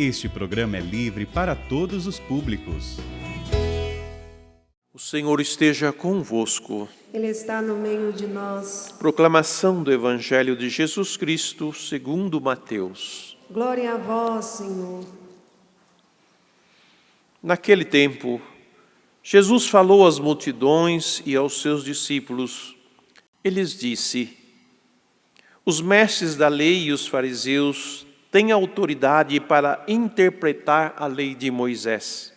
Este programa é livre para todos os públicos. O Senhor esteja convosco. Ele está no meio de nós. Proclamação do Evangelho de Jesus Cristo segundo Mateus. Glória a vós, Senhor. Naquele tempo, Jesus falou às multidões e aos seus discípulos. Ele lhes disse: os mestres da lei e os fariseus têm autoridade para interpretar a lei de Moisés.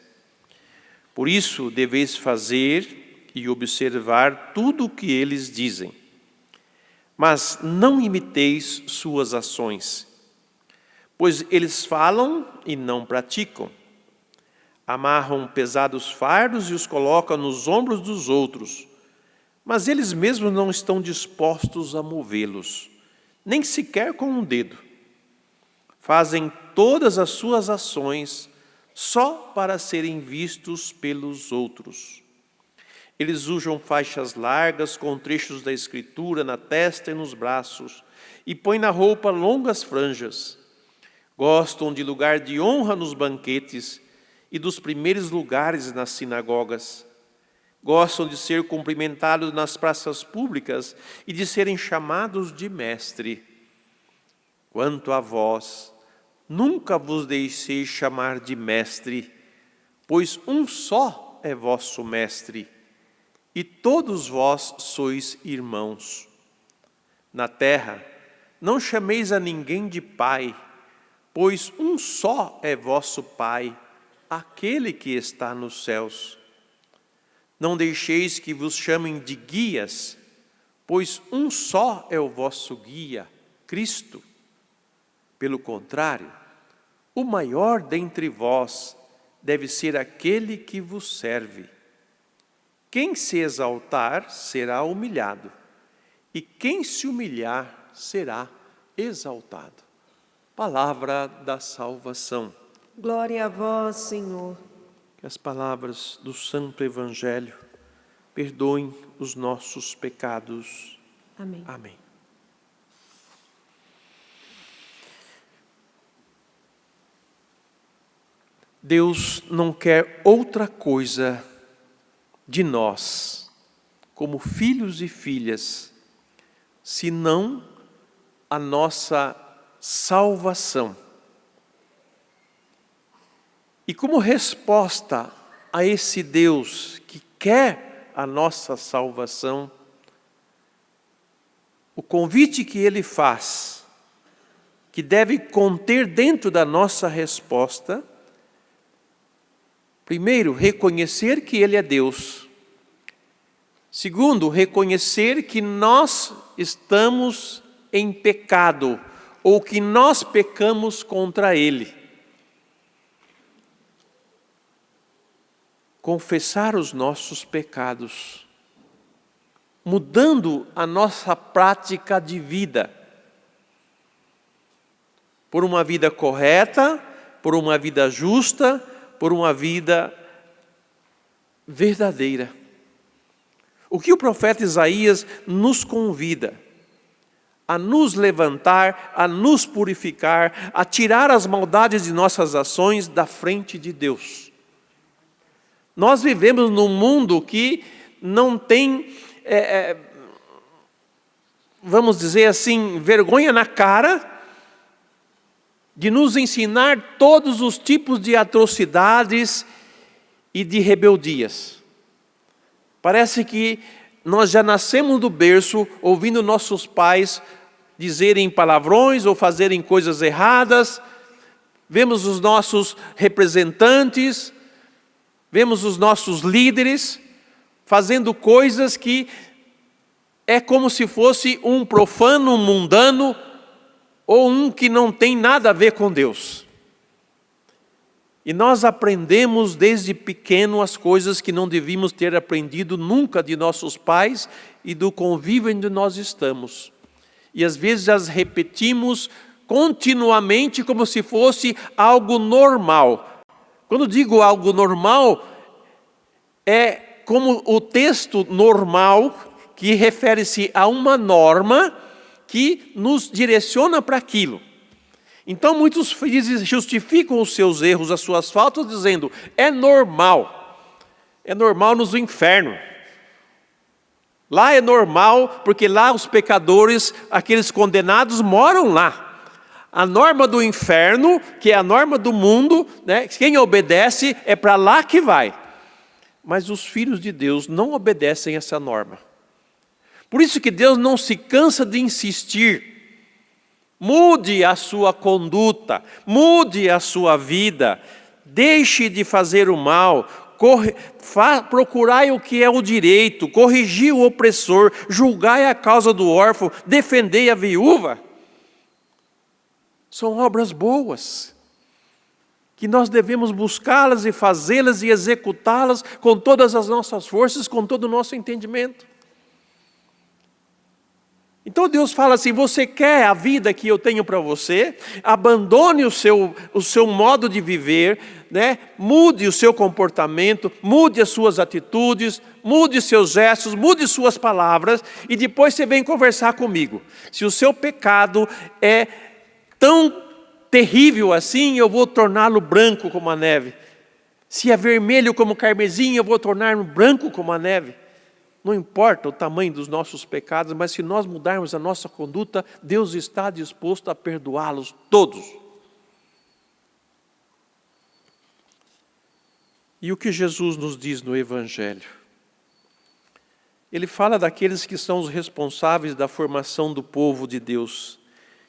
Por isso, deveis fazer e observar tudo o que eles dizem. Mas não imiteis suas ações, pois eles falam e não praticam. Amarram pesados fardos e os colocam nos ombros dos outros, mas eles mesmos não estão dispostos a movê-los, nem sequer com um dedo. Fazem todas as suas ações só para serem vistos pelos outros. Eles usam faixas largas com trechos da Escritura na testa e nos braços e põem na roupa longas franjas. Gostam de lugar de honra nos banquetes e dos primeiros lugares nas sinagogas. Gostam de ser cumprimentados nas praças públicas e de serem chamados de mestre. Quanto a vós, nunca vos deixeis chamar de mestre, pois um só é vosso mestre, e todos vós sois irmãos. Na terra, não chameis a ninguém de pai, pois um só é vosso Pai, aquele que está nos céus. Não deixeis que vos chamem de guias, pois um só é o vosso guia, Cristo. Pelo contrário, o maior dentre vós deve ser aquele que vos serve. Quem se exaltar será humilhado, e quem se humilhar será exaltado. Palavra da salvação. Glória a vós, Senhor. Que as palavras do Santo Evangelho perdoem os nossos pecados. Amém. Amém. Deus não quer outra coisa de nós, como filhos e filhas, senão a nossa salvação. E como resposta a esse Deus que quer a nossa salvação, o convite que Ele faz, que deve conter dentro da nossa resposta, primeiro, reconhecer que Ele é Deus. Segundo, reconhecer que nós estamos em pecado, ou que nós pecamos contra Ele. Confessar os nossos pecados, mudando a nossa prática de vida, por uma vida correta, por uma vida justa, por uma vida verdadeira. O que o profeta Isaías nos convida? A nos levantar, a nos purificar, a tirar as maldades de nossas ações da frente de Deus. Nós vivemos num mundo que não tem, vamos dizer assim, vergonha na cara de nos ensinar todos os tipos de atrocidades e de rebeldias. Parece que nós já nascemos do berço ouvindo nossos pais dizerem palavrões ou fazerem coisas erradas. Vemos os nossos representantes, vemos os nossos líderes fazendo coisas que é como se fosse um profano, um mundano, ou um que não tem nada a ver com Deus. E nós aprendemos desde pequeno as coisas que não devíamos ter aprendido nunca de nossos pais e do convívio onde nós estamos. E às vezes as repetimos continuamente como se fosse algo normal. Quando digo algo normal, é como o texto normal, que refere-se a uma norma que nos direciona para aquilo. Então muitos felizes justificam os seus erros, as suas faltas, dizendo, é normal nos infernos. Lá é normal, porque lá os pecadores, aqueles condenados, moram lá. A norma do inferno, que é a norma do mundo, né? Quem obedece é para lá que vai. Mas os filhos de Deus não obedecem essa norma. Por isso que Deus não se cansa de insistir. Mude a sua conduta, mude a sua vida, deixe de fazer o mal, procurai o que é o direito, corrigi o opressor, julgai a causa do órfão, defendei a viúva. São obras boas, que nós devemos buscá-las e fazê-las e executá-las com todas as nossas forças, com todo o nosso entendimento. Então Deus fala assim, você quer a vida que eu tenho para você? Abandone o seu modo de viver, né? Mude o seu comportamento, mude as suas atitudes, mude seus gestos, mude suas palavras, e depois você vem conversar comigo. Se o seu pecado é tão terrível assim, eu vou torná-lo branco como a neve. Se é vermelho como carmesim, eu vou torná-lo branco como a neve. Não importa o tamanho dos nossos pecados, mas se nós mudarmos a nossa conduta, Deus está disposto a perdoá-los todos. E o que Jesus nos diz no Evangelho? Ele fala daqueles que são os responsáveis da formação do povo de Deus,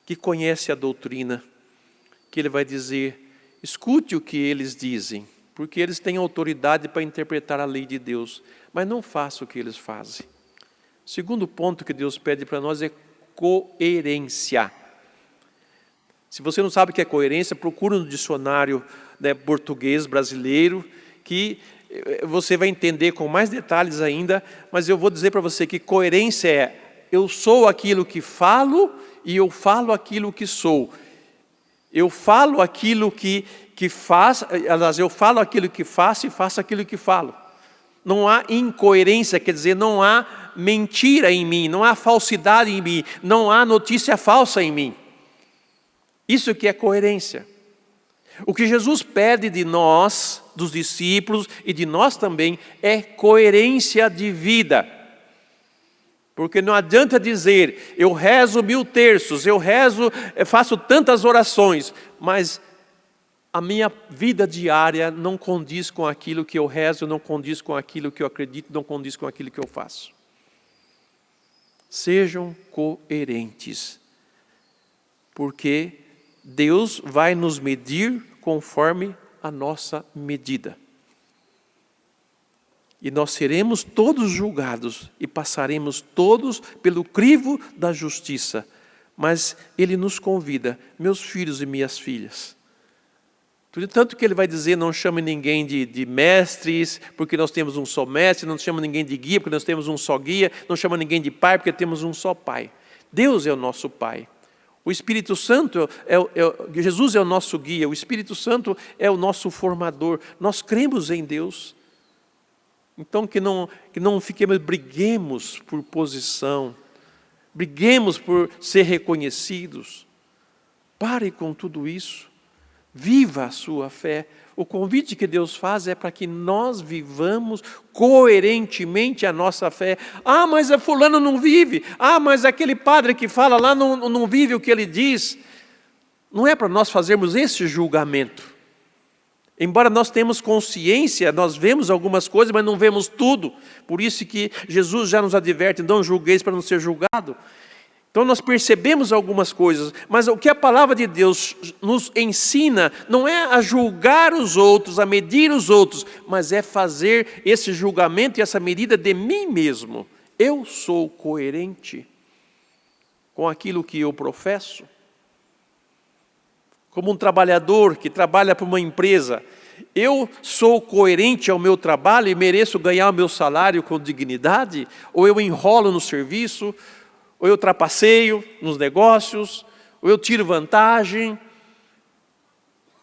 que conhece a doutrina, que ele vai dizer, escute o que eles dizem, porque eles têm autoridade para interpretar a lei de Deus, mas não faça o que eles fazem. O segundo ponto que Deus pede para nós é coerência. Se você não sabe o que é coerência, procure no dicionário, né, português brasileiro, que você vai entender com mais detalhes ainda, mas eu vou dizer para você que coerência é, eu sou aquilo que falo e eu falo aquilo que sou. Eu falo aquilo que faço, aliás, eu falo aquilo que faço e faço aquilo que falo. Não há incoerência, quer dizer, não há mentira em mim, não há falsidade em mim, não há notícia falsa em mim. Isso que é coerência. O que Jesus pede de nós, dos discípulos e de nós também, é coerência de vida. Porque não adianta dizer, eu rezo 1000 terços, eu faço tantas orações, mas a minha vida diária não condiz com aquilo que eu rezo, não condiz com aquilo que eu acredito, não condiz com aquilo que eu faço. Sejam coerentes, porque Deus vai nos medir conforme a nossa medida. E nós seremos todos julgados e passaremos todos pelo crivo da justiça. Mas Ele nos convida, meus filhos e minhas filhas. Tanto que Ele vai dizer, não chame ninguém de mestres, porque nós temos um só mestre, não chama ninguém de guia, porque nós temos um só guia, não chama ninguém de pai, porque temos um só pai. Deus é o nosso pai. O Espírito Santo, Jesus é o nosso guia, o Espírito Santo é o nosso formador. Nós cremos em Deus. Então que não briguemos por posição, briguemos por ser reconhecidos. Pare com tudo isso, viva a sua fé. O convite que Deus faz é para que nós vivamos coerentemente a nossa fé. Ah, mas a fulano não vive. Ah, mas aquele padre que fala lá não vive o que ele diz. Não é para nós fazermos esse julgamento. Embora nós tenhamos consciência, nós vemos algumas coisas, mas não vemos tudo. Por isso que Jesus já nos adverte, não julgueis para não ser julgado. Então nós percebemos algumas coisas, mas o que a palavra de Deus nos ensina não é a julgar os outros, a medir os outros, mas é fazer esse julgamento e essa medida de mim mesmo. Eu sou coerente com aquilo que eu professo. Como um trabalhador que trabalha para uma empresa, eu sou coerente ao meu trabalho e mereço ganhar o meu salário com dignidade? Ou eu enrolo no serviço? Ou eu trapaceio nos negócios? Ou eu tiro vantagem?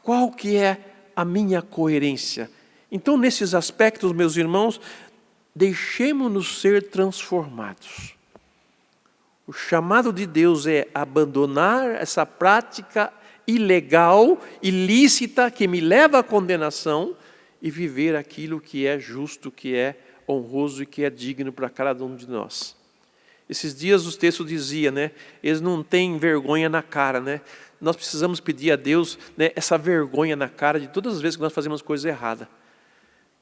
Qual que é a minha coerência? Então, nesses aspectos, meus irmãos, deixemos-nos ser transformados. O chamado de Deus é abandonar essa prática ilegal, ilícita, que me leva à condenação, e viver aquilo que é justo, que é honroso e que é digno para cada um de nós. Esses dias o texto dizia, né? Eles não têm vergonha na cara, né? Nós precisamos pedir a Deus, né, essa vergonha na cara de todas as vezes que nós fazemos coisa errada.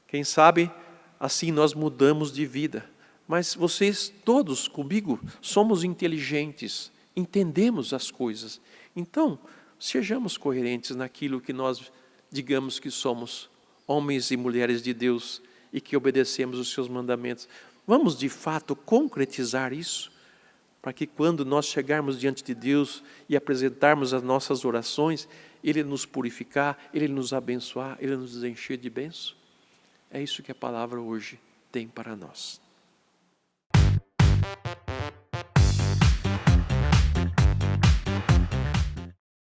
Quem sabe assim nós mudamos de vida. Mas vocês todos comigo somos inteligentes, entendemos as coisas. Então, sejamos coerentes naquilo que nós digamos que somos, homens e mulheres de Deus, e que obedecemos os seus mandamentos. Vamos de fato concretizar isso, para que quando nós chegarmos diante de Deus e apresentarmos as nossas orações, Ele nos purificar, Ele nos abençoar, Ele nos encher de bênção. É isso que a palavra hoje tem para nós.